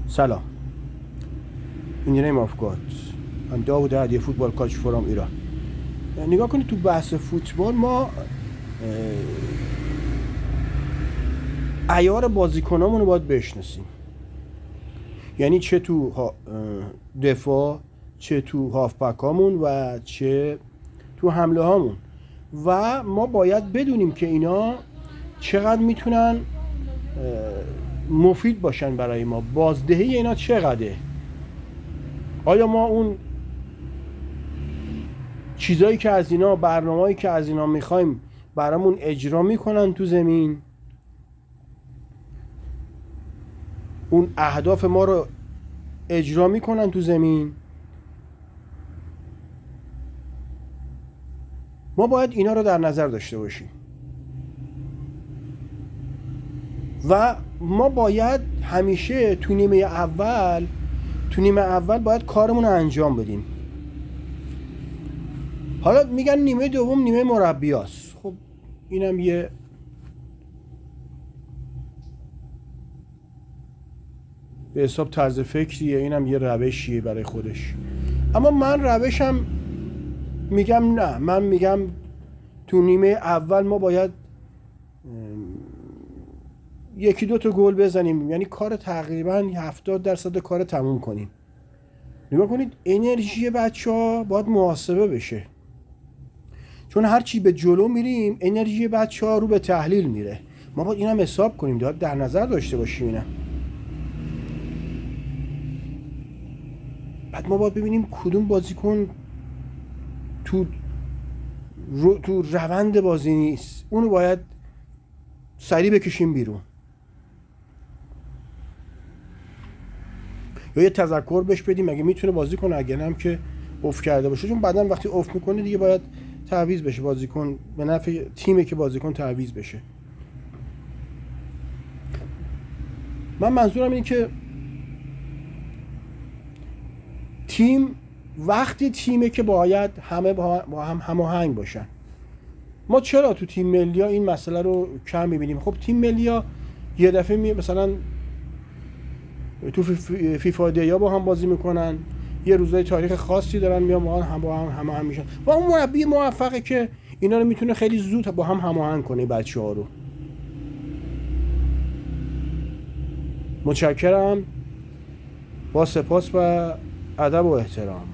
سلام. In the name of God. I'm Dawood Hadi, football coach from Iran. نگاه کنید تو بحث فوتبال ما عیار بازیکنامون رو باید بشناسیم. یعنی چه تو دفاع، چه تو هافبکامون و چه تو حمله هامون. و ما باید بدونیم که اینا چقدر میتونن مفید باشن برای ما. بازدهی اینا چقدره؟ آیا ما اون چیزایی که از اینا، برنامه‌ای که از اینا میخوایم برامون اجرا میکنن تو زمین؟ اون اهداف ما رو اجرا میکنن تو زمین؟ ما باید اینا رو در نظر داشته باشیم و ما باید همیشه تو نیمه اول باید کارمون رو انجام بدیم. حالا میگن نیمه دوم نیمه مربیاست. خب اینم یه به حساب طرز فکریه، اینم یه روشیه برای خودش. اما من روشم میگم نه، من میگم تو نیمه اول ما باید یکی دو تا گل بزنیم، یعنی کار تقریبا 70% کار تموم کنیم. نگاه کنید انرژی بچه‌ها باید محاسبه بشه، چون هر چی به جلو میریم انرژی بچه‌ها رو به تحلیل میره. ما باید اینم حساب کنیم، باید در نظر داشته باشیم اینا. بعد ما باید ببینیم کدوم بازیکن تو روند بازی نیست، اونو باید سریع بکشیم بیرون یا یه تذکر بهش بدیم اگه میتونه بازی کنه، اگه نه هم که اوف کرده باشه، چون بعدن وقتی اوف میکنه دیگه باید تعویض بشه بازیکن، به نفع تیمه که بازیکن تعویض بشه. من منظورم اینه که تیم وقتی تیمه که باید همه با هم هماهنگ باشن. ما چرا تو تیم ملی ها این مسئله رو کم میبینیم؟ خب تیم ملی ها یه دفعه مثلا تو فیفا دیا با هم بازی میکنن، یه روزای تاریخ خاصی دارن، میان با هم هماهنگ میشن و اون مربی موفقه که اینا رو میتونه خیلی زود با هم هماهنگ کنه بچه‌ها رو. متشکرم، با سپاس و ادب و احترام.